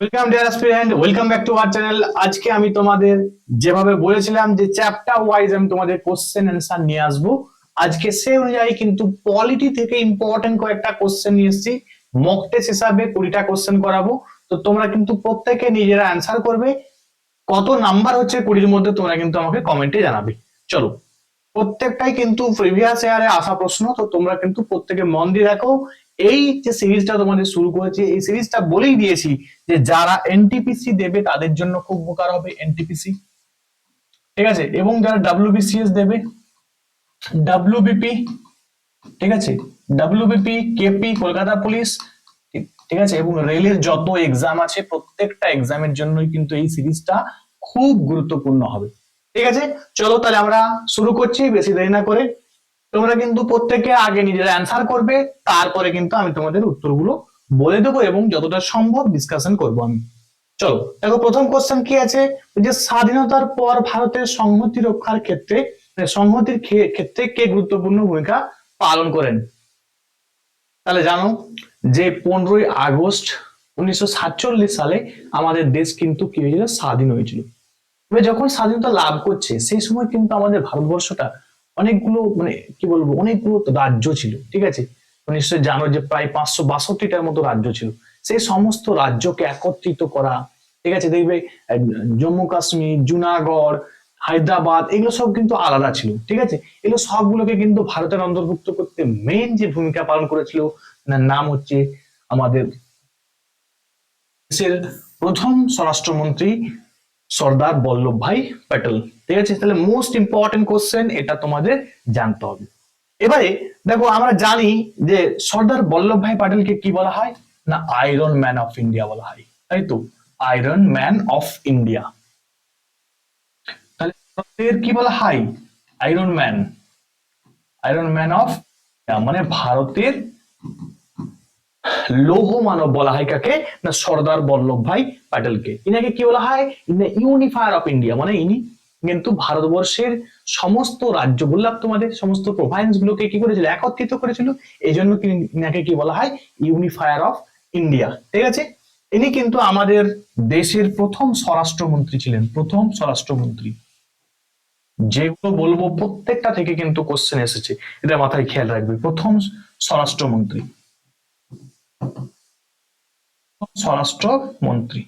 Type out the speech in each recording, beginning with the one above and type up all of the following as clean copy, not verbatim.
Welcome dear student, welcome back to our channel. আজকে আমি তোমাদের যেভাবে বলেছিলাম যে চ্যাপ্টার ওয়াইজ আমি তোমাদের কোশ্চেন অ্যান্সার নিয়ে আসবো। আজকে সেই অনুযায়ী কিন্তু পলিটি থেকে ইম্পর্টেন্ট কয়েকটা কোশ্চেন নিয়ে এসেছি। মক টেস্ট হিসাবে 20টা কোশ্চেন করাবো। তো তোমরা কিন্তু প্রত্যেকে নিজেরা অ্যান্সার করবে। কত নাম্বার হচ্ছে 20-র মধ্যে তোমরা কিন্তু আমাকে কমেন্টে জানাবে। চলো, প্রত্যেকটাই কিন্তু প্রিভিয়াস ইয়ারে আসা প্রশ্ন, তো তোমরা কিন্তু প্রত্যেকে মন দিয়ে দেখো। এই যে সিরিজটা তোমাদের শুরু করেছি, এই সিরিজটা বলেই দিয়েছি যে যারা এনটিপিসি দেবে তাদের জন্য খুব উপকার হবে এনটিপিসি, ঠিক আছে, এবং যারা ডাব্লিউবিসিএস দেবে, ডাব্লিউবিপি, ঠিক আছে, ডাব্লিউবিপি, কেপি, কলকাতা পুলিশ, ঠিক আছে, এবং রেলের যত এক্সাম আছে প্রত্যেকটা এক্সামের জন্যই কিন্তু এই সিরিজটা খুব গুরুত্বপূর্ণ হবে। ঠিক আছে, চলো তাহলে আমরা শুরু করছি বেশি দেরি না করে। তোমরা কিন্তু প্রত্যেকে আগে নিজেরা অ্যান্সার করবে, তারপরে কিন্তু আমি তোমাদের উত্তরগুলো বলে দেবো এবং যতটা সম্ভব ডিসকাশন করব আমি। চলো দেখো, প্রথম কোশ্চেন কি আছে, যে স্বাধীনতার পর ভারতের সংহতি রক্ষার ক্ষেত্রে, সংহতির ক্ষেত্রে কে গুরুত্বপূর্ণ ভূমিকা পালন করেন। তাহলে জানো যে 15ই আগস্ট 1947 সালে আমাদের দেশ কিন্তু কি হয়েছিল, স্বাধীন হয়েছিল। তবে যখন স্বাধীনতা লাভ করছে সেই সময় কিন্তু আমাদের ভারতবর্ষটা অনেকগুলো, মানে কি বলবো, অনেকগুলো রাজ্য ছিল, ঠিক আছে। নিশ্চয়ই জানো যে প্রায় 562টার মতো রাজ্য ছিল। সেই সমস্ত রাজ্যকে একত্রিত করা, ঠিক আছে, দেখবে জম্মু কাশ্মীর, জুনাগড়, হায়দ্রাবাদ, এগুলো সব কিন্তু আলাদা ছিল, ঠিক আছে। এগুলো সবগুলোকে কিন্তু ভারতের অন্তর্ভুক্ত করতে মেইন যে ভূমিকা পালন করেছিল, নাম হচ্ছে আমাদের দেশের প্রথম স্বরাষ্ট্রমন্ত্রী সর্দার বল্লভভাই প্যাটেল, ঠিক আছে। তাহলে মোস্ট ইম্পর্টেন্ট কোশ্চেন, এটা তোমাদের জানতে হবে। এবারে দেখো, আমরা জানি যে সর্দার বল্লভভাই প্যাটেলকে কি বলা হয় না, আয়রন ম্যান অফ ইন্ডিয়া বলা হয়, তাই তো, আয়রন ম্যান অফ ইন্ডিয়া। তাহলে ভারতের কি বলা হয়, iron man, iron man of, মানে ভারতের লৌহ মানব বলা হয় কাকে না, সর্দার বল্লভভাই প্যাটেলকে। ইনাকে কি বলা হয়, ইউনিফায়ার অফ ইন্ডিয়া, মানে ইনি কিন্তু ভারতবর্ষের সমস্ত রাজ্য, বললাম তোমাদের সমস্ত প্রভিন্স গুলোকে কি করেছিল, একত্রিত করেছিল। এই জন্য ইনাকে কি বলা হয়, ইউনিফায়ার অফ ইন্ডিয়া, ঠিক আছে। ইনি কিন্তু আমাদের দেশের প্রথম স্বরাষ্ট্রমন্ত্রী ছিলেন, প্রথম স্বরাষ্ট্রমন্ত্রী। যেগুলো বলবো প্রত্যেকটা থেকে কিন্তু কোশ্চেন এসেছে, এটা মাথায় খেয়াল রাখবে। প্রথম স্বরাষ্ট্রমন্ত্রী, স্বরাষ্ট্রমন্ত্রী,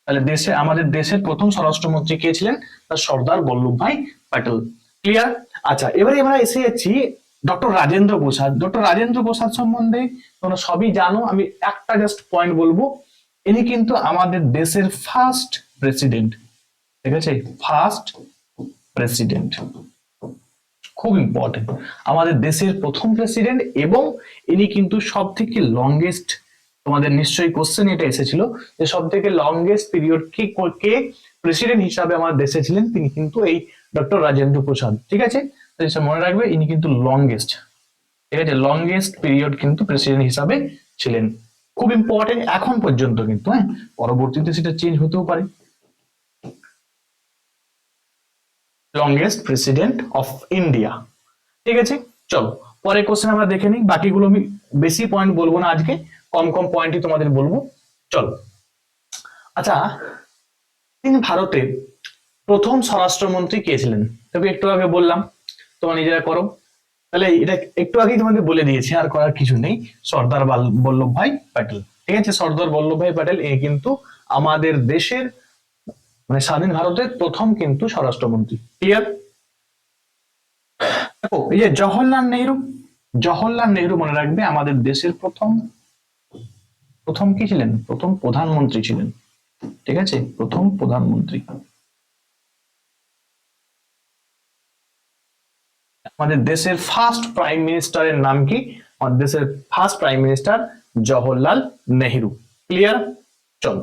তাহলে দেশে আমাদের দেশের প্রথম স্বরাষ্ট্রমন্ত্রী কে ছিলেন, তার সর্দার বল্লভভাই প্যাটেল। ক্লিয়ার? আচ্ছা, এবারে আমরা এসে যাচ্ছি ডক্টর রাজেন্দ্র প্রসাদ। ডক্টর রাজেন্দ্র প্রসাদ সম্বন্ধে তোমরা সবই জানো, আমি একটা জাস্ট পয়েন্ট বলবো। ইনি কিন্তু আমাদের দেশের ফার্স্ট প্রেসিডেন্ট, ঠিক আছে, ফার্স্ট প্রেসিডেন্ট, খুব ইম্পর্টেন্ট, আমাদের দেশের প্রথম প্রেসিডেন্ট। এবং ইনি কিন্তু সব থেকে লংগেস্ট, তোমাদের নিশ্চয়ই কোশ্চেন এটা এসেছিল যে সব থেকে লংগেস্ট পিরিয়ড কে প্রেসিডেন্ট হিসাবে আমার দেশে ছিলেন, তিনি কিন্তু এই ডক্টর রাজেন্দ্র প্রসাদ, ঠিক আছে। মনে রাখবে ইনি কিন্তু লংগেস্ট, ঠিক আছে, লংগেস্ট পিরিয়ড কিন্তু প্রেসিডেন্ট হিসাবে ছিলেন। খুব ইম্পর্টেন্ট এখন পর্যন্ত কিন্তু, হ্যাঁ, পরবর্তীতে সেটা চেঞ্জ হতেও পারে। লংগেস্ট প্রেসিডেন্ট অফ ইন্ডিয়া, ঠিক আছে। চলো পরে কোশ্চেন আমরা দেখে নিই, বাকিগুলো আমি বেশি পয়েন্ট বলবো না আজকে, কম কম পয়েন্টই তোমাদের বলবো। চলো, আচ্ছা, তিনি ভারতের প্রথম স্বরাষ্ট্রমন্ত্রী কে ছিলেন, তবে একটু আগে বললাম, তোমরা নিজেরা করো। তাহলে এটা একটু আগেই তোমাদের বলে দিয়েছি, আর করার কিছু নেই। সর্দার বল্লভভাই প্যাটেল, ঠিক আছে, সর্দার বল্লভভাই প্যাটেল এ কিন্তু আমাদের দেশের, মানে স্বাধীন ভারতের প্রথম কিন্তু স্বরাষ্ট্রমন্ত্রী। ক্লিয়ার? দেখো, এই যে জওহরলাল নেহরু, জওহরলাল নেহরু মনে রাখবে আমাদের দেশের প্রথম, প্রথম কি ছিলেন, প্রথম প্রধানমন্ত্রী ছিলেন, ঠিক আছে, প্রথম প্রধানমন্ত্রী। আমাদের দেশের ফার্স্ট প্রাইম মিনিস্টারের নাম কি, আমাদের দেশের first prime minister Jawaharlal Nehru. Clear? চলো,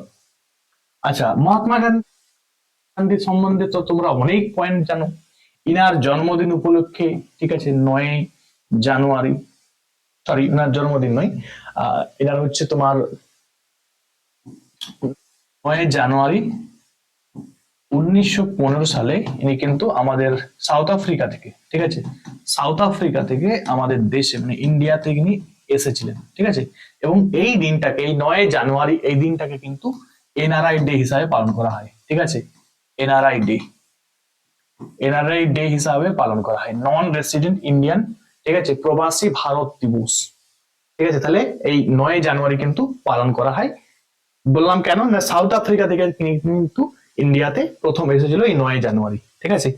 আচ্ছা, মহাত্মা গান্ধী সম্বন্ধে তো তোমরা অনেক পয়েন্ট জানো। ইনার জন্মদিন উপলক্ষে, ঠিক আছে, 9ই জানুয়ারি, সরি ইনার জন্মদিন নয়, এনার হচ্ছে তোমার 9ই জানুয়ারি 1915 সালে ইনি কিন্তু আমাদের সাউথ আফ্রিকা থেকে, ঠিক আছে, সাউথ আফ্রিকা থেকে আমাদের দেশে, মানে ইন্ডিয়াতে ইনি এসেছিলেন, ঠিক আছে। এবং এই দিনটাকে, এই 9ই জানুয়ারি এই দিনটাকে কিন্তু এনআরআই ডে হিসাবে পালন করা হয়। ঠিক আছে, এনআরআই ডে, এনআরআই ডে হিসাবে পালন করা হয়, নন রেসিডেন্ট ইন্ডিয়ান, ঠিক আছে, প্রবাসী ভারত দিবস। ঠিক আছে, তাহলে এই 9 জানুয়ারি কিন্তু পালন করা হয়। বললাম কেন না, সাউথ আফ্রিকা থেকে কিন্তু ইন্ডিয়াতে প্রথম এসেছিল এই 9 জানুয়ারি। ঠিক আছে,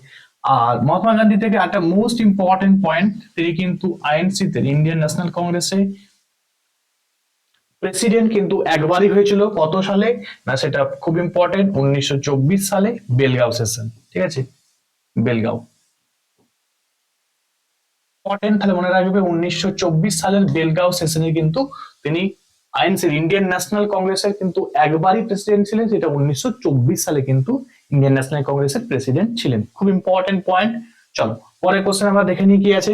আর মহাত্মা গান্ধী থেকে একটা মোস্ট ইম্পর্টেন্ট পয়েন্ট, তিনি কিন্তু আইএনসি তে, ইন্ডিয়ান ন্যাশনাল কংগ্রেসে প্রেসিডেন্ট কিন্তু একবারই হয়েছিল। কত সালে না, সেটা খুব ইম্পর্টেন্ট, 1924 সালে বেলগাঁও সেশন। ঠিক আছে, বেলগাঁও ইম্পর্টেন্ট, তাহলে মনে রাখবে 1924 সালের বেলগাঁও সেশনে কিন্তু তিনি আইএনসির, ইন্ডিয়ান ন্যাশনাল কংগ্রেসের কিন্তু একবারই প্রেসিডেন্ট ছিলেন, যেটা 1924 সালে কিন্তু ইন্ডিয়ান ন্যাশনাল কংগ্রেসের প্রেসিডেন্ট ছিলেন। খুব ইম্পর্টেন্ট পয়েন্ট। চলো পরের কোশ্চেন আমরা দেখে নিই কি আছে।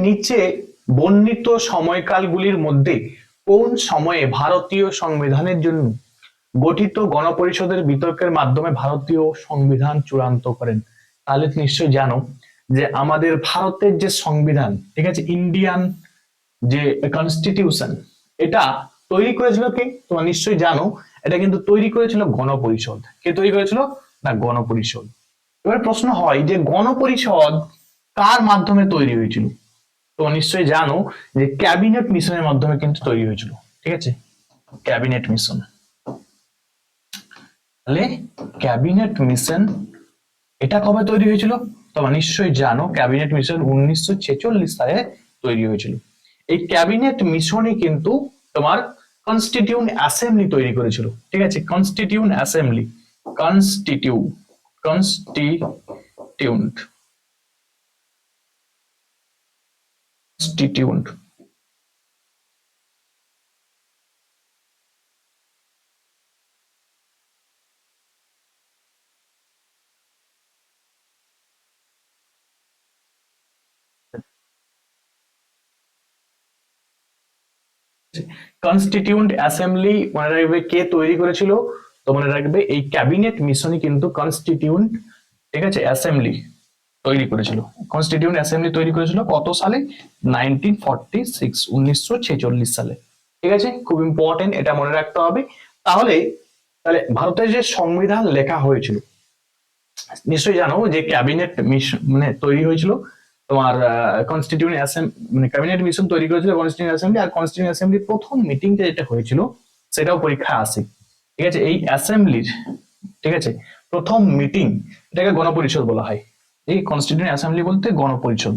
নিচে বর্ণিত সময়কালগুলির মধ্যে কোন সময়ে ভারতীয় সংবিধানের জন্য গঠিত গণপরিষদের বিতর্কের মাধ্যমে ভারতীয় সংবিধান চূড়ান্ত করেন? তাহলে নিশ্চয়ই জানো যে আমাদের ভারতের যে সংবিধান, ঠিক আছে, ইন্ডিয়ান যে কনস্টিটিউশন, এটা তৈরি করেছিল কে? তোমরা নিশ্চয়ই জানো, এটা কিন্তু তৈরি করেছিল গণপরিষদ। কে তৈরি করেছিল না? গণপরিষদ। এবার প্রশ্ন হয় যে গণপরিষদ কার মাধ্যমে তৈরি হয়েছিল? তোমরা নিশ্চয়ই জানো যে ক্যাবিনেট মিশনের মাধ্যমে কিন্তু তৈরি হয়েছিল। ঠিক আছে, ক্যাবিনেট মিশন। তাহলে ক্যাবিনেট মিশন এটা কবে তৈরি হয়েছিল? তোমরা নিশ্চয়ই জানো, ক্যাবিনেট মিশন 1946 সালে তৈরি হয়েছিল। এই ক্যাবিনেট মিশনে কিন্তু তোমার কনস্টিটিউন্ট অ্যাসেম্বলি তৈরি করেছিল। ঠিক আছে, constituent assembly, constituent constituent assembly মনে রাখবে কে তৈরি করেছিল? তো মনে রাখবে এই ক্যাবিনেট মিশনই কিন্তু কনস্টিটিউন্ট, ঠিক আছে, অ্যাসেম্বলি তৈরি করেছিল। কনস্টিটিউন্ট অ্যাসেম্বলি তৈরি করেছিল কত সালে? 1946, 1946 সালে। ঠিক আছে, খুব ইম্পর্টেন্ট, এটা মনে রাখতে হবে। তাহলে তাহলে ভারতের যে সংবিধান লেখা হয়েছিল, নিশ্চয়ই জানো যে ক্যাবিনেট মিশন মানে তৈরি হয়েছিল তোমার কনস্টিটিউন্ট মানে ক্যাবিনেট মিশন তৈরি করেছিল কনস্টিটিউন্ট অ্যাসেম্বলি। আর কনস্টিটিউন্ট অ্যাসেম্বলির প্রথম মিটিংটা যেটা হয়েছিল সেটাও পরীক্ষায় আসে। ঠিক আছে, এই অ্যাসেম্বলির, ঠিক আছে, প্রথম মিটিং, এটাকে গণপরিষদ বলা হয়। এই কনস্টিটিউন্ট অ্যাসেম্বলি বলতে গণপরিষদ।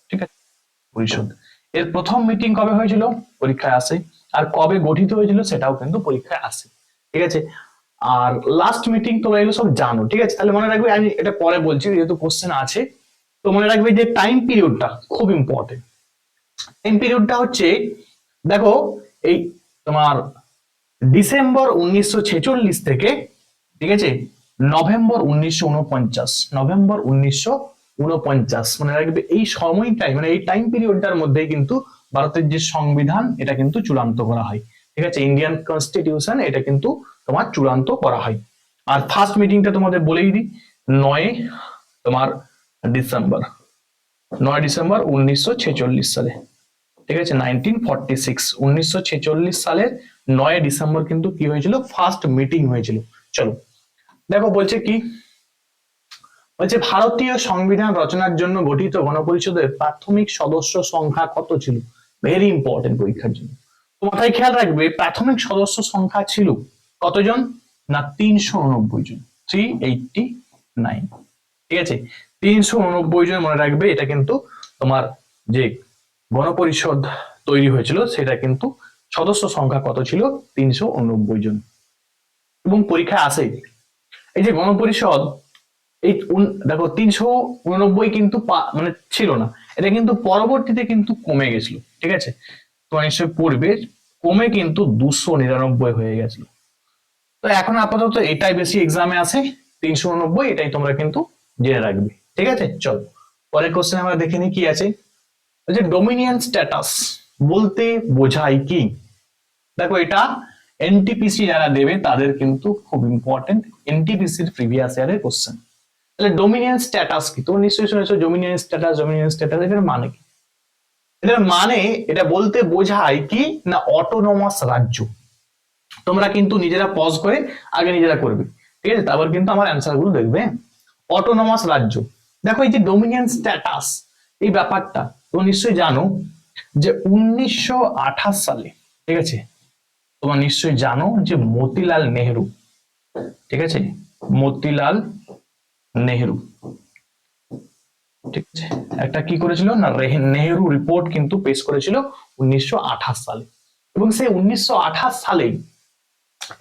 ঠিক আছে, পরিষদ। এর প্রথম মিটিং কবে হয়েছিল? পরীক্ষায় আসে। আর কবে গঠিত হয়েছিল সেটাও কিন্তু পরীক্ষায় আসে। ঠিক আছে, আর লাস্ট মিটিং তোমরা এগুলো সব জানো। ঠিক আছে, তাহলে মনে রাখবে, আমি এটা পরে বলছি যেহেতু কোশ্চেন আছে। তো মনে রাখবে যে টাইম পিরিয়ডটা খুব ইম্পর্টেন্ট। টাইম পিরিয়ডটা হচ্ছে, দেখো, এই তোমার ডিসেম্বর 1946 থেকে, ঠিক আছে, নভেম্বর 1949, নভেম্বর 1949 মনে রাখবে এই সময়টাই, মানে এই টাইম পিরিয়ডটার মধ্যে কিন্তু ভারতের যে সংবিধান এটা কিন্তু চূড়ান্ত করা হয়। ঠিক আছে, ইন্ডিয়ান কনস্টিটিউশন এটা কিন্তু তোমার চূড়ান্ত করা হয়। আর ফার্স্ট মিটিংটা তোমাদের বলেই দিই, 9 তোমার ডিসেম্বর, 9 ডিসেম্বর 1946 সালে। ঠিক আছে, 1946, 1946 সালের 9 ডিসেম্বর কিন্তু কি হয়েছিল? ফার্স্ট মিটিং হয়েছিল। চলো দেখো বলছে কি, বলছে ভারতীয় সংবিধান রচনার জন্য গঠিত গণপরিষদের প্রাথমিক সদস্য সংখ্যা কত ছিল? ভেরি ইম্পর্টেন্ট পরীক্ষার জন্য। তো মাথায় খেয়াল রাখবে, প্রাথমিক সদস্য সংখ্যা ছিল কতজন না? 389 জন, 389। ঠিক আছে, 389 জন মনে রাখবে। এটা কিন্তু তোমার যে গণপরিষদ তৈরি হয়েছিল সেটা কিন্তু সদস্য সংখ্যা কত ছিল? 389 জন। এবং পরীক্ষায় আসে এই যে গণপরিষদ, এই দেখো 389 কিন্তু মানে ছিল না, এটা কিন্তু পরবর্তীতে কিন্তু কমে গেছিল। ঠিক আছে, তোমার নিশ্চয়ই পড়বে, কমে কিন্তু 299 হয়ে গেছিল। তো এখন আপাতত এটাই বেশি এক্সামে আসে, 389, এটাই তোমরা কিন্তু জেনে রাখবে। ঠিক আছে, চলো পরের কোশ্চেন আমরা দেখে নিই কি আছে। ডোমিনিয়ন স্ট্যাটাস বলতে বোঝায় কি? দেখো এটা এনটিপিসি যারা দেবে তাদের কিন্তু খুব ইম্পর্টেন্ট, এনটিপিসির প্রিভিয়াস ইয়ারের কোশ্চেন। তাহলে ডোমিনিয়ন স্ট্যাটাস কি? তোমরা নিশ্চয়ই শুনেছো ডোমিনিয়ন স্ট্যাটাস, ডোমিনিয়ন স্ট্যাটাস এর মানে কি? এটার মানে এটা বলতে বোঝায় কি না অটোনমাস রাজ্য। তোমরা কিন্তু নিজেরা পজ করে আগে নিজেরা করবে, ঠিক আছে, তারপর কিন্তু আমার অ্যান্সার গুলো দেখবে। অটোনমাস রাজ্য, দেখো এই যে ডোমিনিয়ন স্ট্যাটাস এই ব্যাপারটা তোমরা নিশ্চয়ই জানো যে 1928 সালে, ঠিক আছে, তোমরা নিশ্চয়ই জানো যে মতিলাল নেহেরু, ঠিক আছে, মতিলাল নেহেরু, ঠিক আছে, একটা কি করেছিল না নেহেরু রিপোর্ট কিন্তু পেশ করেছিল 1928 সালে। এবং সেই 1928 সালেই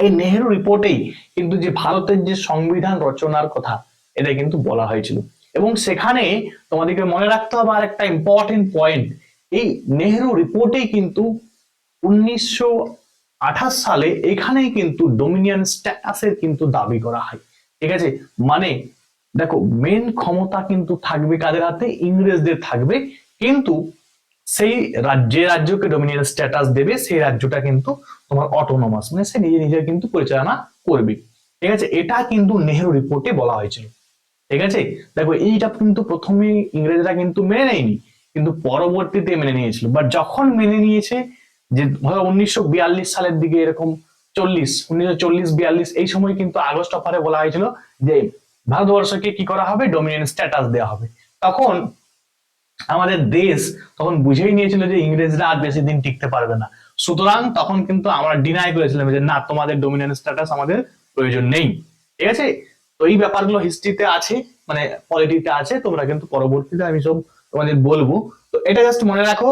এই নেহেরু রিপোর্টেই কিন্তু যে ভারতের যে সংবিধান রচনার কথা এটা কিন্তু বলা হয়েছিল। এবং সেখানে তোমাদেরকে মনে রাখতে হবে আর একটা ইম্পর্টেন্ট পয়েন্ট, এই নেহেরু রিপোর্টেই কিন্তু 1928 সালে এখানেই কিন্তু ডোমিনিয়ন স্ট্যাটাসের কিন্তু দাবি করা হয়, ঠিক আছে। মানে দেখো মেন ক্ষমতা কিন্তু থাকবে কাদের হাতে, ইংরেজদের থাকবে, কিন্তু সেই যে রাজ্যকে ডোমিনিয়ন স্ট্যাটাস দেবে সেই রাজ্যটা কিন্তু তোমার অটোনমাস, মানে সে নিজে নিজে কিন্তু পরিচালনা করবে, ঠিক আছে। এটা কিন্তু নেহেরু রিপোর্টে বলা হয়েছিল, ঠিক আছে। দেখো এইটা কিন্তু প্রথমে ইংরেজরা কিন্তু মেনে নেয়নি, কিন্তু পরবর্তীতে মেনে নিয়েছিল। বাট যখন মেনে নিয়েছে যে ধরো 1942 সালের দিকে এরকম 1940-42 এই সময় কিন্তু আগস্ট অফারে বলা হয়েছিল যে ভারতবর্ষকে কি করা হবে, ডোমিনিয়ন স্ট্যাটাস দেওয়া হবে। তখন আমাদের দেশ তখন বুঝেই নিয়েছিল যে ইংরেজরা আর বেশি দিন টিকতে পারবে না, সুতরাং তখন কিন্তু আমরা ডিনাই করেছিলাম যে না, তোমাদের ডোমিনিয়ন স্ট্যাটাস আমাদের প্রয়োজন নেই, ঠিক আছে। তো এই ব্যাপারগুলো হিস্ট্রিতে আছে, মানে পলিটিতে আছে, তোমরা কিন্তু পরবর্তীতে আমি সব তোমাদের বলবো। তো এটা জাস্ট মনে রাখো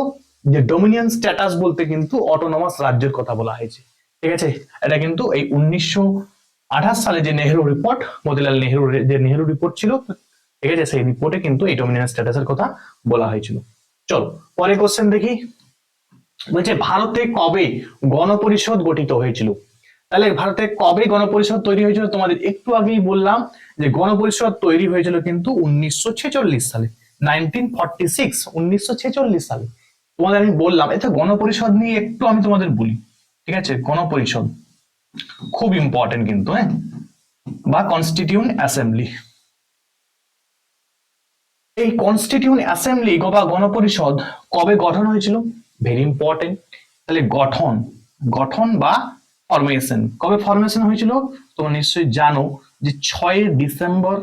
যে ডোমিনিয়ন স্ট্যাটাস বলতে কিন্তু অটোনমাস রাজ্যের কথা বলা হয়েছে, ঠিক আছে। এটা কিন্তু এই 1928 সালে যে নেহেরু রিপোর্ট, মতিলাল নেহেরু যে নেহেরু রিপোর্ট ছিল, ঠিক আছে, সেই রিপোর্টে কিন্তু এই ডোমিনিয়ন স্ট্যাটাসের কথা বলা হয়েছিল। চলো পরে কোশ্চেন দেখি, বলছে ভারতে কবে গণপরিষদ গঠিত হয়েছিল। তাহলে ভারতে কবে গণপরিষদ তৈরি হয়েছিল, তোমাদের একটু আগেই বললাম যে গণপরিষদ তৈরি হয়েছিল কিন্তু 1946 সালে, 1946, 1946 সালে। তোমাদের আমি বললাম এটা গণপরিষদ নিয়ে একটু আমি তোমাদের বলি, ঠিক আছে। গণপরিষদ খুব ইম্পর্টেন্ট কিন্তু, হ্যাঁ, বা কনস্টিটিউন্ট অ্যাসেম্বলি। এই কনস্টিটিউন্ট অ্যাসেম্বলি বা গণপরিষদ কবে গঠন হয়েছিল, ভেরি ইম্পর্টেন্ট। তাহলে গঠন, গঠন বা ফরমেশন, কবে ফরমেশন হয়েছিল, তোমরা নিশ্চয়ই জানো যে 6 ডিসেম্বর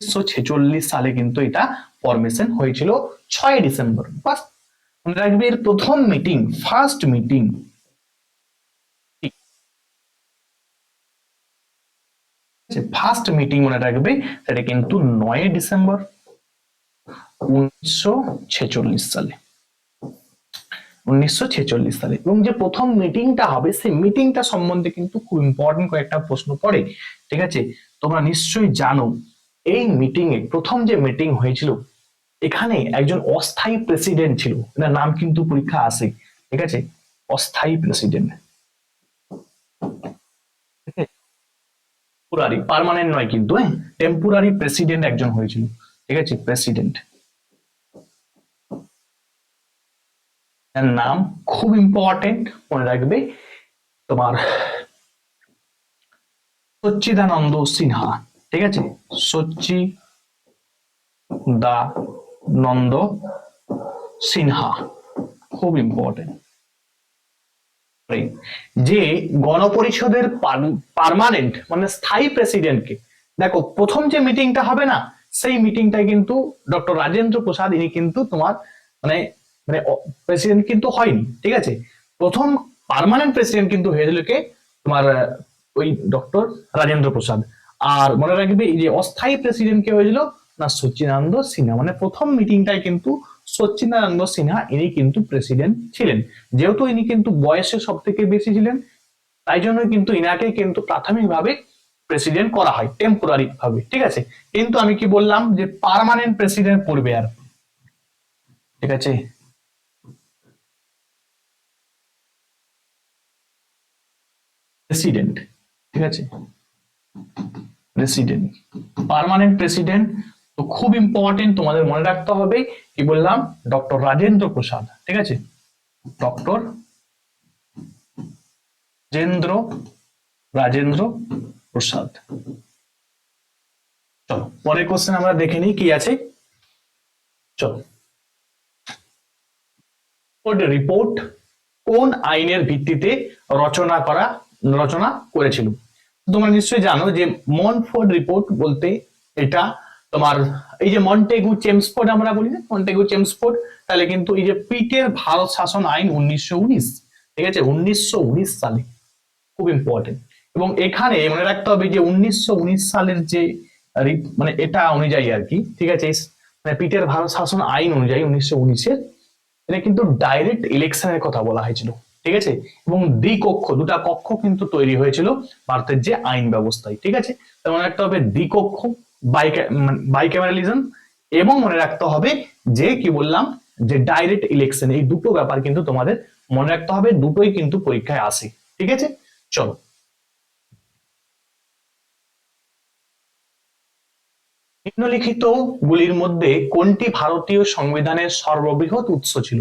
1946 সালে কিন্তু এটা ফরমেশন হয়েছিল, 6 ডিসেম্বর। বাস মনে রাখবে এর প্রথম meeting, first meeting, first meeting মনে রাখবে সেটা কিন্তু 9 ডিসেম্বর 1946 সালে, 1946 সালে। এবং যে প্রথম মিটিংটা হবে সেই মিটিংটা সম্বন্ধে কিন্তু খুব ইম্পর্টেন্ট কয়েকটা প্রশ্ন পড়ে, ঠিক আছে। তোমরা নিশ্চয়ই জানো এই মিটিং এ প্রথম যে মিটিং হয়েছিল এখানে একজন অস্থায়ী প্রেসিডেন্ট ছিল, এনার নাম কিন্তু পরীক্ষা আসে, ঠিক আছে, অস্থায়ী প্রেসিডেন্ট, টেম্পোরারি, পার্মানেন্ট নয় কিন্তু, হ্যাঁ, টেম্পোরারি প্রেসিডেন্ট একজন হয়েছিল, ঠিক আছে, প্রেসিডেন্ট। এর নাম খুব ইম্পর্টেন্ট মনে রাখবে তোমার সচ্চিদানন্দ সিনহা, ঠিক আছে, সচ্চিদানন্দ সিনহা, খুব ইম্পর্টেন্ট। যে গণপরিষদের পার্মানেন্ট মানে স্থায়ী প্রেসিডেন্টকে, দেখো প্রথম যে মিটিংটা হবে না সেই মিটিংটা কিন্তু ডক্টর রাজেন্দ্র প্রসাদ, ইনি কিন্তু তোমার মানে মানে প্রেসিডেন্ট কিন্তু হয়নি, ঠিক আছে। প্রথম পার্মানেন্ট প্রেসিডেন্ট কিন্তু হয়েছিল কে, তোমার ওই ডক্টর রাজেন্দ্র প্রসাদ। আর মনে রাখবে এই যে অস্থায়ী প্রেসিডেন্ট কে হয়েছিল না সচ্চিদানন্দ সিনহা, মানে প্রথম মিটিংটাই কিন্তু সচ্চিদানন্দ সিনহা ইনি কিন্তু প্রেসিডেন্ট ছিলেন। যেহেতু ইনি কিন্তু বয়সে সব থেকে বেশি ছিলেন, তাই জন্য কিন্তু ইনাকে কিন্তু প্রাথমিকভাবে প্রেসিডেন্ট করা হয় টেম্পোরারি ভাবে, ঠিক আছে। কিন্তু আমি কি বললাম যে পার্মানেন্ট প্রেসিডেন্ট পড়বে আর, ঠিক আছে, প্রেসিডেন্ট, ঠিক আছে, প্রেসিডেন্ট, পার্মানেন্ট প্রেসিডেন্ট। তো খুব ইম্পর্টেন্ট তোমাদের মনে রাখতে হবে কি বললাম, ডক্টর রাজেন্দ্র প্রসাদ, ঠিক আছে, ডক্টর রাজেন্দ্র প্রসাদ। চলো পরের কোশ্চেন আমরা দেখে নিই কি আছে। চলো, রিপোর্ট কোন আইনের ভিত্তিতে রচনা করেছিল? তোমরা নিশ্চয়ই জানো যে মনফোর্ড রিপোর্ট বলতে এটা তোমার এই যে মন্টেগু চেমসফোর্ড আমরা বলি না, মন্টেগু চেমসফোর্ড, তাহলে কিন্তু এই যে পিটের ভারত শাসন আইন 1919, ঠিক আছে, 1919 সালে, খুব ইম্পর্টেন্ট। এবং এখানে মনে রাখতে হবে যে 1919 সালের যে মানে এটা অনুযায়ী আর কি, ঠিক আছে, মানে পিটের ভারত শাসন আইন অনুযায়ী 1919-এর এটা কিন্তু ডাইরেক্ট ইলেকশনের কথা বলা হয়েছিল, ঠিক আছে, এবং দ্বিকক্ষ দুটা কক্ষ কিন্তু তৈরি হয়েছিল ভারতের যে আইন ব্যবস্থায়, ঠিক আছে। মনে রাখতে হবে দ্বিকক্ষ, বাইক্যামেরালিজম, এবং মনে রাখতে হবে যে কি বললাম যে ডাইরেক্ট ইলেকশন, এই দুটো ব্যাপার কিন্তু তোমাদের মনে রাখতে হবে, দুটোই কিন্তু পরীক্ষায় আসে, ঠিক আছে। চলো, নিম্নলিখিত গুলির মধ্যে কোনটি ভারতীয় সংবিধানের সর্ববৃহৎ উৎস ছিল?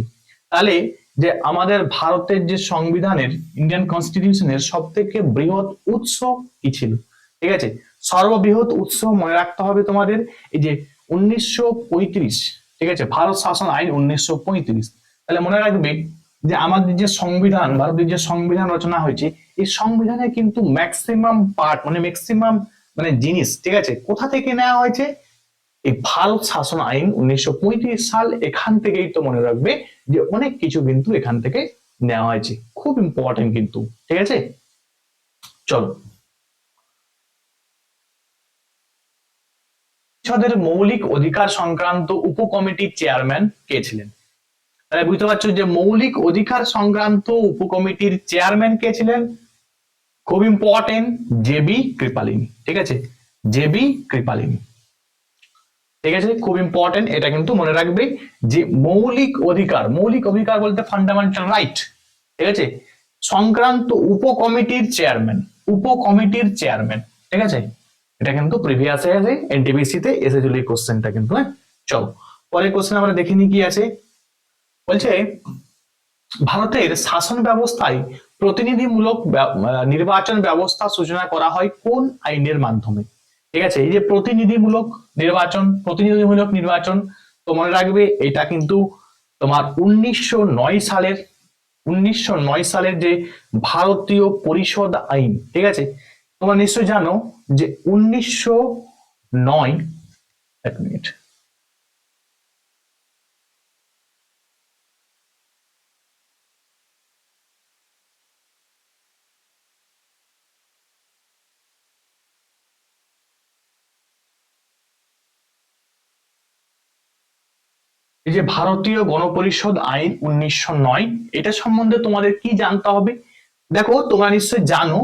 তাহলে যে আমাদের ভারতের যে সংবিধানের ইন্ডিয়ান কনস্টিটিউশনের সব থেকে বৃহৎ উৎস কি ছিল? ঠিক আছে, সর্ববৃহৎ উৎস মনে রাখতে হবে তোমাদের এই যে 1935, ঠিক আছে, ভারত শাসন আইন 1935। তাহলে মনে রাখবে যে আমাদের যে সংবিধান, ভারতের যে সংবিধান রচনা হয়েছে, এই সংবিধানে কিন্তু ম্যাক্সিমাম পার্ট মানে ম্যাক্সিমাম মানে জিনিস, ঠিক আছে, কোথা থেকে নেওয়া হয়েছে? এই ভারত শাসন আইন 1935 সাল, এখান থেকেই তো মনে রাখবে যে অনেক কিছু কিন্তু এখান থেকে নেওয়া হয়েছে, খুব ইম্পর্টেন্ট কিন্তু, ঠিক আছে। চলো, পরিষদের মৌলিক অধিকার সংক্রান্ত উপকমিটির চেয়ারম্যান কে ছিলেন? তাহলে বুঝতে পারছো যে মৌলিক অধিকার সংক্রান্ত উপকমিটির চেয়ারম্যান কে ছিলেন? খুব ইম্পর্টেন্ট, জেবি কৃপালিনী, ঠিক আছে, জেবি কৃপালিনী, ঠিক আছে, খুব ইম্পর্টেন্ট, এটা কিন্তু মনে রাখবে যে মৌলিক অধিকার বলতে ফান্ডামেন্টাল রাইট, ঠিক আছে, সংক্রান্ত উপকমিটির চেয়ারম্যান, ঠিক আছে, এটা কিন্তু প্রিভিয়াসে আছে, এনটিপিসি তে এসেছিল এই কোশ্চেনটা কিন্তু। চলো, পরের কোশ্চেন আমরা দেখে নি কি আছে। বলছে ভারতের শাসন ব্যবস্থায় প্রতিনিধিমূলক নির্বাচন ব্যবস্থা সূচনা করা হয় কোন আইনের মাধ্যমে? ঠিক আছে, এই যে প্রতিনিধিমূলক নির্বাচন তো মনে রাখবে এটা কিন্তু তোমার 1909 সালের যে ভারতীয় পরিষদ আইন, ঠিক আছে, তোমরা নিশ্চয় জানো যে 1909, এক মিনিট, এই যে ভারতীয় গণপরিষদ আইন 1909, এটা সম্বন্ধে তোমাদের কি জানতে হবে? দেখো, তোমরা নিশ্চয়ই জানো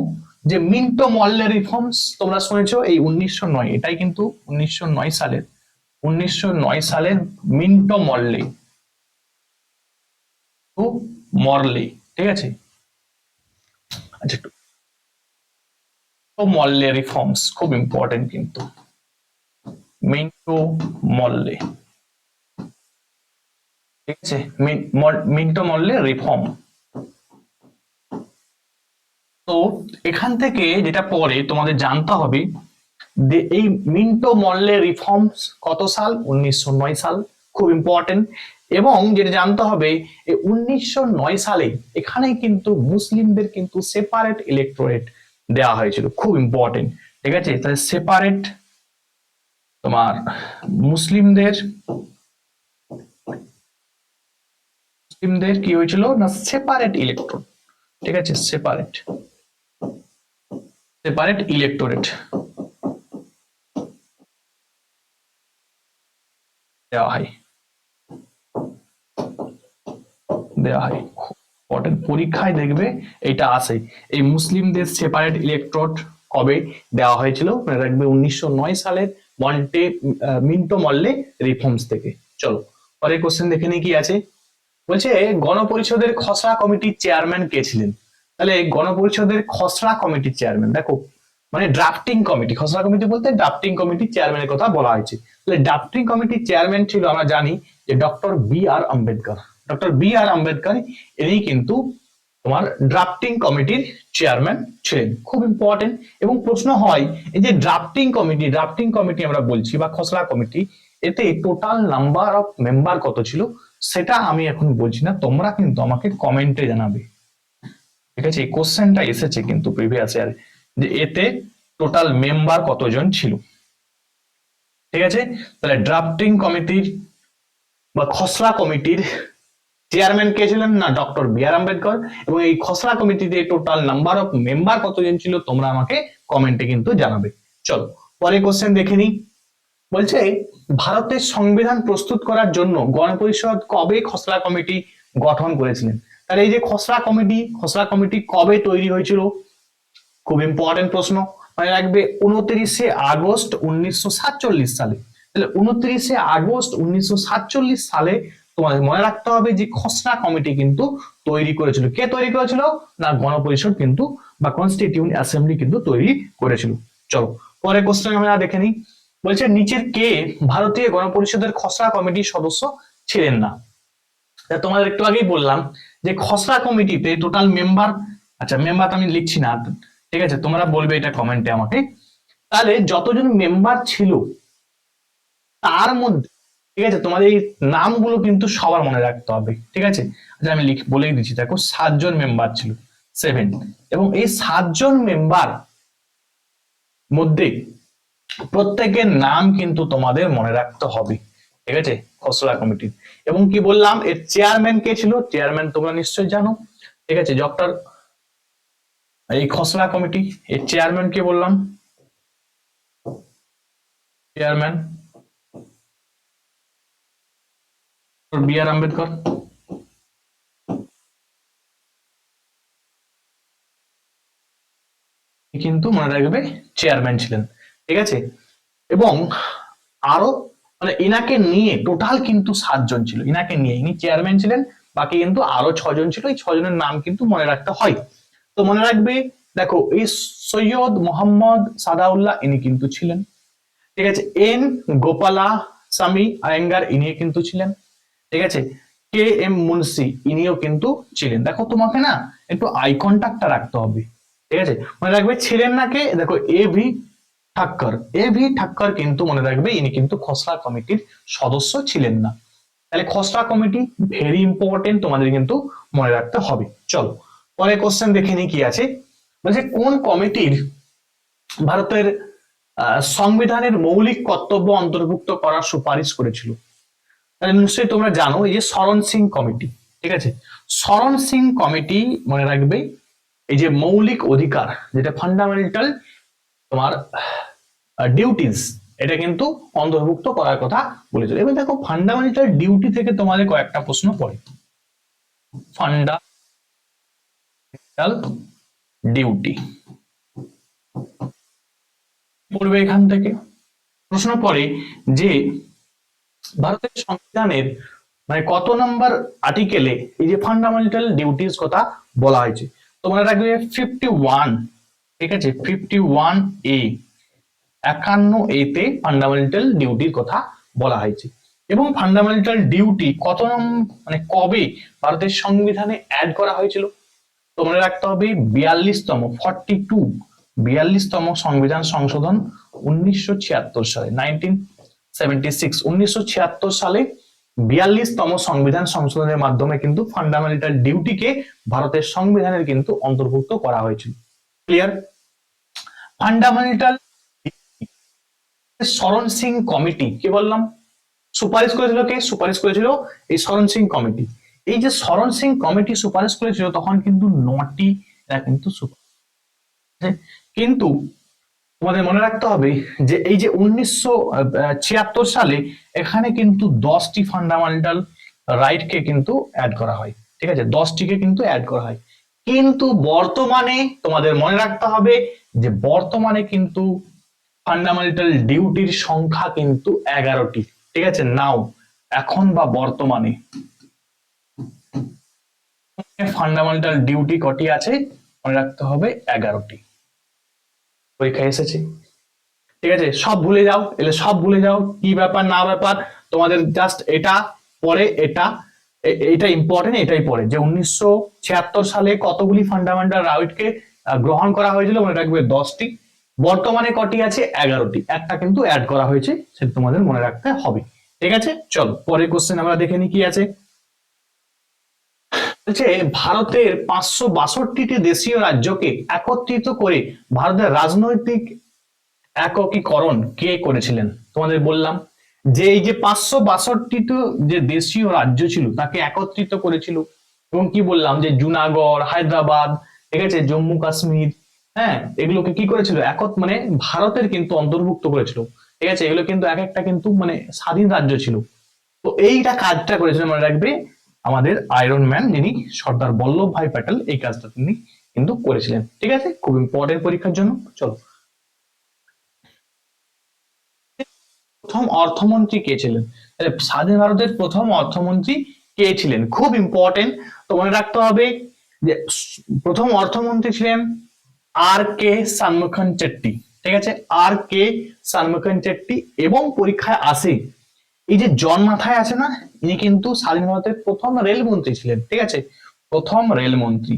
যে মিন্টো মর্লে রিফর্মস তোমরা শুনেছো, এই 1909, এটাই কিন্তু 1909 সালের মিন্টো মর্লে, ঠিক আছে, আচ্ছা, মর্লে রিফর্মস খুব ইম্পর্টেন্ট কিন্তু, মিন্টো মর্লে, ঠিক আছে, মিন্টো মর্লে রিফর্ম। তো এখান থেকে যেটা পরে তোমাদের জানতে হবে যে এই মিন্টো মর্লে রিফর্মস কত সাল? 1909 সাল, খুব ইম্পর্টেন্ট। এবং যেটা জানতে হবে এই 1909 সালে এখানে কিন্তু মুসলিমদের কিন্তু সেপারেট ইলেক্টোরেট দেওয়া হয়েছিল, খুব ইম্পর্টেন্ট, ঠিক আছে। তাহলে সেপারেট তোমার মুসলিমদের কি হয়েছিল না, সেপারেট ইলেক্টোরেট, ঠিক আছে, সেপারেট ইলেক্টোরেট দেওয়া হয়। পরীক্ষায় দেখবে এটা আসে, এই মুসলিমদের সেপারেট ইলেক্টোরেট কবে দেওয়া হয়েছিল? মনে রাখবে 1909 সালের মিন্টো মর্লে রিফর্মস থেকে। চলো, পরের কোশ্চেন দেখে নিই কি আছে। বলছে গণপরিষদের খসড়া কমিটির চেয়ারম্যান কে ছিলেন? তাহলে গণপরিষদের খসড়া কমিটির চেয়ারম্যান, দেখো মানে ড্রাফটিং কমিটি, খসড়া কমিটি বলতে ড্রাফটিং কমিটির চেয়ারম্যানের কথা বলা হয়েছে। তাহলে ড্রাফটিং কমিটির চেয়ারম্যান ছিল, আমরা জানি যে ডক্টর বি আর আম্বেদকর, ইনি কিন্তু তোমার ড্রাফটিং কমিটির চেয়ারম্যান ছিলেন, খুব ইম্পর্টেন্ট। এবং প্রশ্ন হয় এই যে ড্রাফটিং কমিটি আমরা বলছি বা খসড়া কমিটি, এতে টোটাল নাম্বার অফ মেম্বার কত ছিল সেটা আমি এখন বলছি না, তোমরা কিন্তু আমাকে কমেন্টে জানাবে। ঠিক আছে, এই কোশ্চেনটা এসেছে কিন্তু প্রিভিয়াস ইয়ার, যে এতে টোটাল মেম্বার কতজন ছিল। ঠিক আছে, তাহলে ড্রাফটিং কমিটির বা খসড়া কমিটির চেয়ারম্যান কে ছিলেন না ডক্টর বি আর আম্বেদকর, এবং এই খসড়া কমিটিতে টোটাল নাম্বার অফ মেম্বার কতজন ছিল তোমরা আমাকে কমেন্টে কিন্তু জানাবে। চলো পরে কোশ্চেন দেখে নিই। বলছে ভারতের সংবিধান প্রস্তুত করার জন্য গণপরিষদ কবে খসড়া কমিটি গঠন করেছিলেন। তাহলে এই যে খসড়া কমিটি কবে তৈরি হয়েছিল, খুব ইম্পর্টেন্ট প্রশ্ন, মনে রাখবে 29 আগস্ট 1947 সালে। তাহলে 29 আগস্ট 1947 সালে তোমাদের মনে রাখতে হবে যে খসড়া কমিটি কিন্তু তৈরি করেছিল। কে তৈরি করেছিল না গণপরিষদ কিন্তু বা কনস্টিটিউয়েন্ট অ্যাসেম্বলি কিন্তু তৈরি করেছিল। চলো পরে কোশ্চেন আমরা দেখে নিই। বলছে নিচের কে ভারতীয় গণপরিষদের খসড়া কমিটির সদস্য ছিলেন না। তোমাদের একটু আগেই বললাম যে খসড়া কমিটিতে টোটাল মেম্বার, আচ্ছা মেম্বার আমি লিখছি না, ঠিক আছে তোমরা বলবে এটা কমেন্টে আমাকে। তাহলে যতজন মেম্বার ছিল তার মধ্যে, ঠিক আছে তোমাদের এই নামগুলো কিন্তু সবার মনে রাখতে হবে। ঠিক আছে, আচ্ছা আমি বলেই দিচ্ছি, দেখো 7জন মেম্বার ছিল, 7, এবং এই 7জন মেম্বার মধ্যে প্রত্যেকের নাম কিন্তু তোমাদের মনে রাখতে হবে। ঠিক আছে, খসড়া কমিটির। এবং কি বললাম এর চেয়ারম্যান কে ছিল, চেয়ারম্যান তোমরা নিশ্চয়ই জানো। ঠিক আছে, ডক্টর, এই খসড়া কমিটি এর চেয়ারম্যান কে বললাম, চেয়ারম্যান বি আর আম্বেদকর। কিন্তু মনে রাখবে চেয়ারম্যান ছিলেন। ঠিক আছে, এবং আরো মানে ইনাকে নিয়ে টোটাল কিন্তু 7জন ছিল, ইনাকে নিয়ে ইনি চেয়ারম্যান ছিলেন, বাকি কিন্তু আরো 6জন ছিল। এই 6জনের নাম কিন্তু মনে রাখতে হয়। তো মনে রাখবে, দেখো এই সৈয়দ মোহাম্মদ সাদাউল্লাহ ইনি কিন্তু ছিলেন। ঠিক আছে, এন গোপালা স্বামী আয়েঙ্গার ইনি কিন্তু ছিলেন। ঠিক আছে, কে এম মুন্সি ইনিও কিন্তু ছিলেন। দেখো তোমাকে না একটু আই কন্টাক্টটা রাখতে হবে। ঠিক আছে, মনে রাখবে ছিলেন না কে, দেখো A V Thakkar, A V Thakkar কিন্তু মনে রাখবে ইনি কিন্তু খসড়া কমিটির সদস্য ছিলেন না। তাহলে খসড়া কমিটি ভেরি ইম্পর্টেন্ট, তোমাদের কিন্তু মনে রাখতে হবে। চলো পরে কোশ্চেন দেখে নি কি আছে। বলছে কোন কমিটির ভারতের সংবিধানের মৌলিক কর্তব্য অন্তর্ভুক্ত করার সুপারিশ করেছিল। তাহলে নিশ্চয়ই তোমরা জানো এই যে শরণ সিং কমিটি। ঠিক আছে, শরণ সিং কমিটি মনে রাখবে এই যে মৌলিক অধিকার, যেটা ফান্ডামেন্টাল তোমার ডিউটিস, এটা কিন্তু অন্তর্ভুক্ত করার কথা বলেছিল। এবার দেখো ফান্ডামেন্টাল ডিউটি থেকে তোমাদের কয়েকটা প্রশ্ন পড়ে। ফান্ডামেন্টাল ডিউটি পড়বে এখান থেকে প্রশ্ন পড়ে যে ভারতের সংবিধানের মানে কত নম্বর আর্টিকেলে এই যে ফান্ডামেন্টাল ডিউটিস কথা বলা হয়েছে। তো মনে রাখবে 51। ঠিক আছে, 51A, 51A তে ফান্ডামেন্টাল ডিউটির কথা বলা হয়েছে। এবং ফান্ডামেন্টাল ডিউটি কত মানে কবে ভারতের সংবিধানে অ্যাড করা হয়েছিল, তো মনে রাখতে হবে 42তম 42, 42তম সংবিধান সংশোধন 1976 সালে, 1976 সালে 42তম সংবিধান সংশোধনের মাধ্যমে কিন্তু ফান্ডামেন্টাল ডিউটিকে ভারতের সংবিধানের কিন্তু অন্তর্ভুক্ত করা হয়েছিল। ক্লিয়ার? ফান্ডামেন্টাল শরণ সিং কমিটি কি বললাম সুপারিশ করেছিল, কে সুপারিশ করেছিল এই শরণ সিং কমিটি। এই যে শরণ সিং কমিটি সুপারিশ করেছিল তখন কিন্তু 9টি এরা কিন্তু কিন্তু তোমাদের মনে রাখতে হবে যে এই যে 1976 সালে এখানে কিন্তু 10টি ফান্ডামেন্টাল রাইট কে কিন্তু অ্যাড করা হয়। ঠিক আছে, 10টিকে কিন্তু অ্যাড করা হয়। কিন্তু বর্তমানে তোমাদের মনে রাখতে হবে যে বর্তমানে কিন্তু ফান্ডামেন্টাল ডিউটির সংখ্যা কিন্তু 11টি। ঠিক আছে, নাও এখন বা বর্তমানে ফান্ডামেন্টাল ডিউটি কটি আছে মনে রাখতে হবে 11টি। পরীক্ষায় এসেছে। ঠিক আছে, সব ভুলে যাও, এলে সব ভুলে যাও কি ব্যাপার না ব্যাপার, তোমাদের জাস্ট এটা পরে এটা ইম্পর্টেন্ট, এটাই পড়ে যে 1976 সালে কতগুলি ফান্ডামেন্টাল রাইটকে গ্রহণ করা হয়েছিল মনে রাখবে 10টি। বর্তমানে কটি আছে? 11টি, একটা কিন্তু অ্যাড করা হয়েছে, সেটা তোমাদের মনে রাখতে হবে। ঠিক আছে, চলো পরের কোশ্চেন আমরা দেখে নিই কি আছে। বলছে ভারতের 562টি দেশীয় রাজ্যকে একত্রিত করে ভারতের রাজনৈতিক একীকরণ কে করেছিলেন? তোমাদের বললাম যে এই যে 562টি যে দেশীয় রাজ্য ছিল তাকে একত্রিত করেছিল, এবং কি বললাম যে জুনাগড়, হায়দ্রাবাদ, ঠিক আছে, জম্মু কাশ্মীর, হ্যাঁ, এগুলোকে কি করেছিল মানে ভারতের কিন্তু অন্তর্ভুক্ত করেছিল। ঠিক আছে, এগুলো কিন্তু এক একটা কিন্তু মানে স্বাধীন রাজ্য ছিল। তো এইটা কাজটা করেছিল, মনে রাখবে, আমাদের আয়রন ম্যান যিনি সর্দার বল্লভ ভাই প্যাটেল, এই কাজটা তিনি কিন্তু করেছিলেন। ঠিক আছে, খুব ইম্পর্টেন্ট পরীক্ষার জন্য। চলো, প্রথম অর্থমন্ত্রী কে ছিলেন? স্বাধীন ভারতের প্রথম অর্থমন্ত্রী কে ছিলেন? খুব ইম্পর্টেন্ট, তো মনে রাখতে হবে যে প্রথম অর্থমন্ত্রী ছিলেন আর কে শানমুখান চেট্টি। ঠিক আছে, আর কে শানমুখান চেট্টি। এবং পরীক্ষায় আসে এই যে জন মাথায় আছে না, ইনি কিন্তু স্বাধীন ভারতের প্রথম রেলমন্ত্রী ছিলেন। ঠিক আছে, প্রথম রেলমন্ত্রী।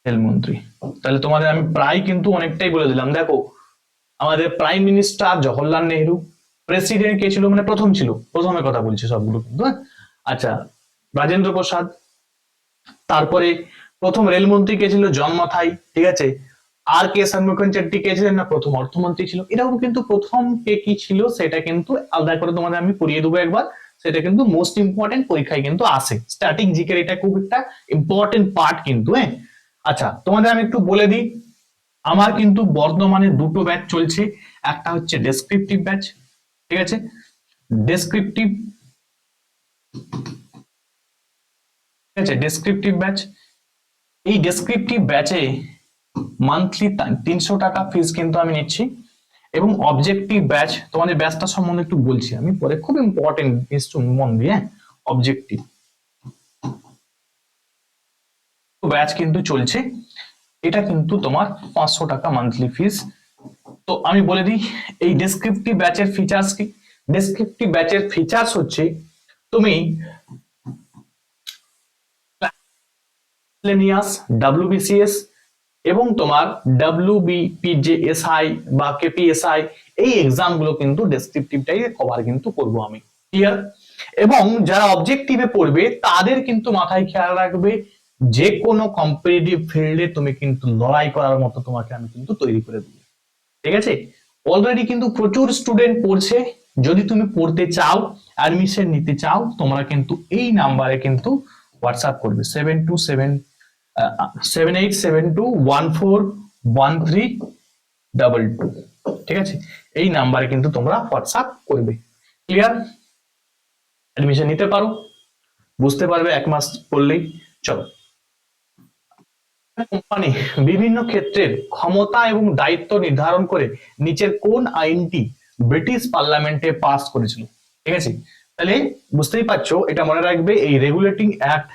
রেলমন্ত্রী, তাহলে তোমাদের আমি প্রায় কিন্তু অনেকটাই বলে দিলাম। দেখো, আমাদের prime minister Jawaharlal Nehru. President কে ছিল, মানে প্রথম ছিল, প্রথমের কথা বলছি সবগুলো কিন্তু, হ্যাঁ? আচ্ছা, রাজেন্দ্র প্রসাদ। তারপরে প্রথম রেলমন্ত্রী কে ছিল? জন মাথাই। ঠিক আছে, আর কে শানমুখান চেট্টি কে ছিলেন? না, প্রথম অর্থমন্ত্রী ছিল। এরকম কিন্তু প্রথম কে কি ছিল সেটা কিন্তু আলাদা করে তোমাদের আমি পড়িয়ে দেবো একবার। সেটা কিন্তু মোস্ট ইম্পর্টেন্ট, পরীক্ষায় কিন্তু আসে। স্ট্যাটিক জিকের এটা খুব একটা ইম্পর্টেন্ট পার্ট কিন্তু, হ্যাঁ। আচ্ছা, তোমাদের আমি একটু বলে দিই, আমার কিন্তু বর্তমানে দুটো ব্যাচ চলছে। একটা হচ্ছে ডেসক্রিপটিভ ব্যাচ, ঠিক আছে, ডেসক্রিপটিভ, ঠিক আছে, ডেসক্রিপটিভ ব্যাচ। এই ডেসক্রিপটিভ ব্যাচে মান্থলি 300 টাকা ফিস কিন্তু আমি নিচ্ছি। এবং অবজেক্টিভ ব্যাচ, তোমাদের ব্যাচটা সম্বন্ধে একটু বলছি আমি পরে, খুব ইম্পর্টেন্ট, একটু মন দিয়ে। অবজেক্টিভ ব্যাচ কিন্তু চলছে, এটা কিন্তু তোমার 500 টাকা মান্থলি ফিস। তো আমি বলে দিই এই ডেসক্রিপটিভ ব্যাচের ফিচার্স কি। ডেসক্রিপটিভ ব্যাচের ফিচার্স হচ্ছে তুমি মিসেলেনিয়াস, ডব্লিউবিসিএস এবং তোমার ডব্লিউবিপিজেএসআই বা কেপিএসআই, এই এক্সাম গুলো কিন্তু ডেসক্রিপটিভটাই কভার কিন্তু করব আমি। ক্লিয়ার? এবং যারা অবজেক্টিভে পড়বে তাদের কিন্তু মাথায় খেয়াল রাখবে, যে কোনো কম্পিটিটিভ ফিল্ডে তুমি কিন্তু লড়াই করার মতো তোমাকে আমি কিন্তু তৈরি করে দেবো। ঠিক আছে, অলরেডি কিন্তু প্রচুর স্টুডেন্ট পড়ছে। যদি তুমি পড়তে চাও, অ্যাডমিশন নিতে চাও, তোমরা কিন্তু এই নাম্বারে কিন্তু হোয়াটসঅ্যাপ করবে 7827214132। ঠিক আছে, এই নাম্বারে কিন্তু তোমরা হোয়াটসঅ্যাপ করবে। ক্লিয়ার? অ্যাডমিশন নিতে পারো, বুঝতে পারবে 1 মাস পড়লেই। চলো, কোম্পানি বিভিন্ন ক্ষেত্রের ক্ষমতা এবং দায়িত্ব নির্ধারণ করে নিচের কোন আইনটি ব্রিটিশ পার্লামেন্টে পাস করেছিল? ঠিক আছে, তাহলে বুঝতেই পারছো, এটা মনে রাখবে, এই রেগুলেটিং অ্যাক্ট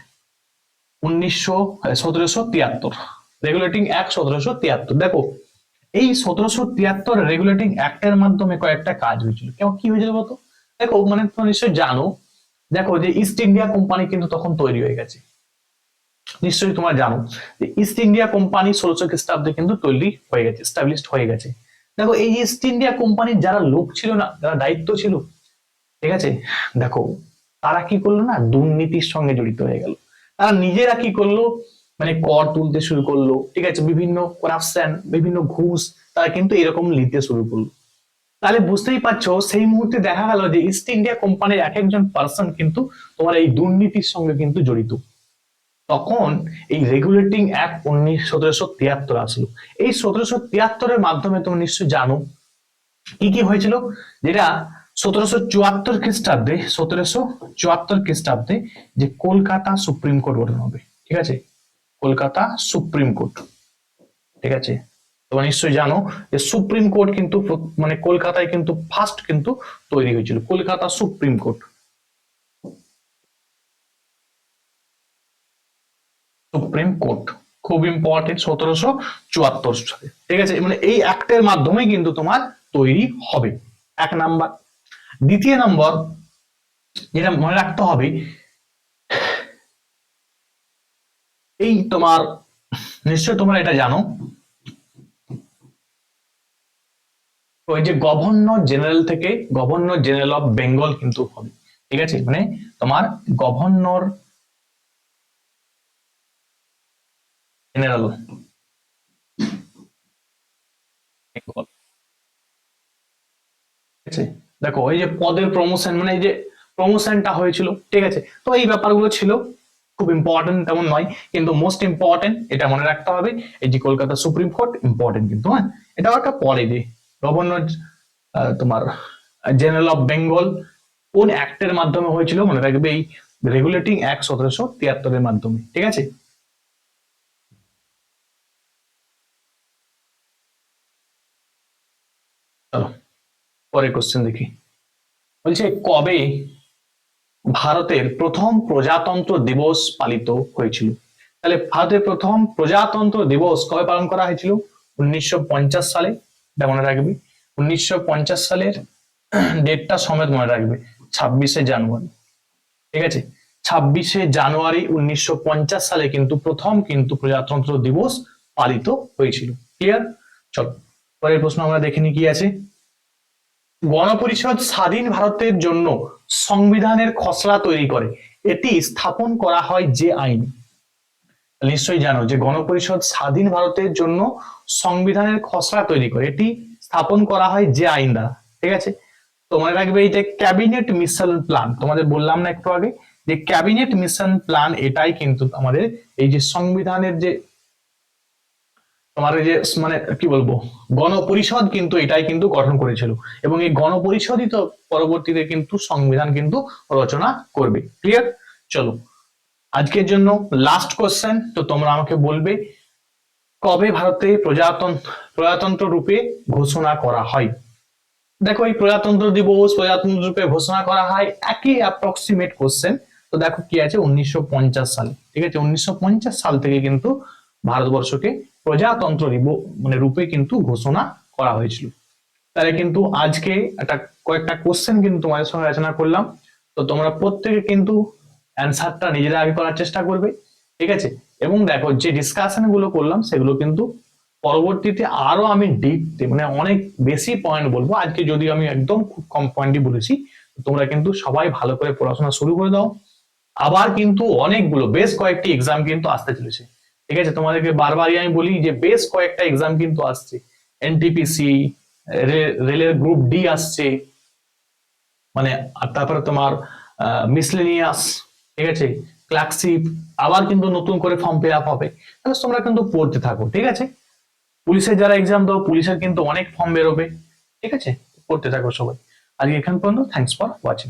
1773, রেগুলেটিং অ্যাক্ট 1773। দেখো, এই 1773 রেগুলেটিং অ্যাক্টের মাধ্যমে কয়েকটা কাজ হয়েছিল। কেমন কি হয়েছিল বলতো? দেখো, মানে তোমরা নিশ্চয়ই জানো, দেখো যে ইস্ট ইন্ডিয়া কোম্পানি কিন্তু তখন তৈরি হয়ে গেছে। নিশ্চয়ই তোমরা জানো যে ইস্ট ইন্ডিয়া কোম্পানি 1600 খ্রিস্টাব্দে কিন্তু তৈরি হয়ে গেছে, এস্টাবলিশড হয়ে গেছে। দেখো, এই ইস্ট ইন্ডিয়া কোম্পানির যারা লোক ছিল না, যারা দায়িত্ব ছিল, ঠিক আছে, দেখো তারা কি করলো না, দুর্নীতির সঙ্গে জড়িত হয়ে গেল। তারা নিজেরা কি করলো, মানে কর তুলতে শুরু করলো, ঠিক আছে, বিভিন্ন করাপশন, বিভিন্ন ঘুষ তারা কিন্তু এরকম নিতে শুরু করলো। তাহলে বুঝতেই পারছো, সেই মুহূর্তে দেখা গেল যে ইস্ট ইন্ডিয়া কোম্পানির এক একজন পার্সন কিন্তু তোমার এই দুর্নীতির সঙ্গে কিন্তু জড়িত। তখন এই রেগুলেটিং অ্যাক্ট 1773 আসলো। এই 1773 মাধ্যমে তুমি নিশ্চয়ই জানো কি কি হয়েছিল। যেটা 1774 খ্রিস্টাব্দে যে কলকাতা সুপ্রিম কোর্ট গঠন হবে। ঠিক আছে, কলকাতা সুপ্রিম কোর্ট। ঠিক আছে, তোমরা নিশ্চয়ই জানো যে সুপ্রিম কোর্ট কিন্তু মানে কলকাতায় কিন্তু ফার্স্ট কিন্তু তৈরি হয়েছিল, Kolkata supreme court. Supreme court খুব ইম্পর্টেন্ট, 1774 সালে। ঠিক আছে, মানে এই অ্যাক্টের মাধ্যমে কিন্তু তোমার তৈরি হবে, 1 নাম্বার। দ্বিতীয় নম্বর যেটা মনে রাখতে হবে, এই তোমার নিশ্চয়ই তোমরা এটা জানো, ওই যে গভর্নর জেনারেল থেকে গভর্নর জেনারেল অফ বেঙ্গল কিন্তু হবে, ঠিক আছে, মানে তোমার গভর্নর জেনারেল বেঙ্গল, ঠিক আছে। দেখো এই যে পদের প্রমোশন, মানে এই যে প্রমোশনটা হয়েছিল, ঠিক আছে, তো এই ব্যাপারগুলো ছিল, খুব ইম্পর্টেন্ট তেমন নয়, কিন্তু মোস্ট ইম্পর্টেন্ট এটা মনে রাখতে হবে, এই যে কলকাতা সুপ্রিম কোর্ট ইম্পর্টেন্ট কিন্তু, হ্যাঁ, এটাও একটা পরে যে গভর্নর তোমার জেনারেল অফ বেঙ্গল কোন অ্যাক্টের মাধ্যমে হয়েছিল মনে রাখবে, এই রেগুলেটিং অ্যাক্ট 1773 মাধ্যমে, ঠিক আছে। চলো পরের কোশ্চেন দেখি, বলছে কবে ভারতের প্রথম প্রজাতন্ত্র দিবস পালিত হয়েছিল? তাহলে ভারতের প্রথম প্রজাতন্ত্র দিবস কবে পালন করা হয়েছিল? 1950 সালে, এটা মনে রাখবে। 1950 সালের ডেটটা সমেত মনে রাখবে, 26শে জানুয়ারি, ঠিক আছে। 26শে জানুয়ারি 1950 সালে কিন্তু প্রথম কিন্তু প্রজাতন্ত্র দিবস পালিত হয়েছিল। ক্লিয়ার? চলো পরের প্রশ্ন আমরা দেখে নি কি আছে। গণপরিষদ স্বাধীন ভারতের জন্য সংবিধানের খসড়া তৈরি করে, এটি স্থাপন করা হয় যে আইন? নিশ্চয়ই জানো যে গণপরিষদ স্বাধীন ভারতের জন্য সংবিধানের খসড়া তৈরি করে, এটি স্থাপন করা হয় যে আইন দ্বারা, ঠিক আছে। তো মনে রাখবে এই যে ক্যাবিনেট মিশন প্ল্যান, তোমাদের বললাম না একটু আগে যে ক্যাবিনেট মিশন প্ল্যান, এটাই কিন্তু আমাদের এই যে সংবিধানের যে তোমার এই যে মানে কি বলবো গণপরিষদ কিন্তু এটাই কিন্তু গঠন করেছিল, এবং এই গণপরিষদই তো পরবর্তীতে কিন্তু সংবিধান কিন্তু রচনা করবে। ক্লিয়ার? চলো আজকের জন্য লাস্ট কোশ্চেন, তো তোমরা আমাকে বলবে কবে ভারতে প্রজাতন্ত্র রূপে ঘোষণা করা হয়? দেখো এই প্রজাতন্ত্র দিবস প্রজাতন্ত্র রূপে ঘোষণা করা হয়, একই অ্যাপ্রক্সিমেট কোশ্চেন। তো দেখো কি আছে, 1950 সালে, ঠিক আছে, 1950 সাল থেকে কিন্তু ভারতবর্ষকে প্রজাতন্ত্র মানে রূপে কিন্তু ঘোষণা করা হয়েছিল। তাহলে কিন্তু আজকে একটা কয়েকটা কোশ্চেন কিন্তু তোমাদের সঙ্গে আলোচনা করলাম, তো তোমরা প্রত্যেকে কিন্তু অ্যান্সারটা নিজেরা আগে করার চেষ্টা করবে, ঠিক আছে। এবং দেখো যে ডিসকাশন গুলো করলাম সেগুলো কিন্তু পরবর্তীতে আরো আমি ডিপ মানে অনেক বেশি পয়েন্ট বলবো, আজকে যদিও আমি একদম খুব কম পয়েন্টই বলেছি। তোমরা কিন্তু সবাই ভালো করে পড়াশোনা শুরু করে দাও, আবার কিন্তু অনেকগুলো বেশ কয়েকটি এক্সাম কিন্তু আসতে চলেছে, ঠিক আছে। তোমাদেরকে বারবারই আমি বলি যে বেশ কয়েকটা এক্সাম কিন্তু আসছে, এনটিপিসি, রেলের গ্রুপ ডি আসছে, মানে আর তারপরে তোমার মিসলেনিয়াস, ঠিক আছে, ক্লার্কশিপ, আবার কিন্তু নতুন করে ফর্ম ফিল আপ হবে। তাহলে তোমরা কিন্তু পড়তে থাকো, ঠিক আছে। পুলিশের যারা এক্সাম দাও পুলিশের কিন্তু অনেক ফর্ম বেরোবে, ঠিক আছে, পড়তে থাকো সবাই। আজকে এখান পর্যন্ত, থ্যাংকস ফর ওয়াচিং।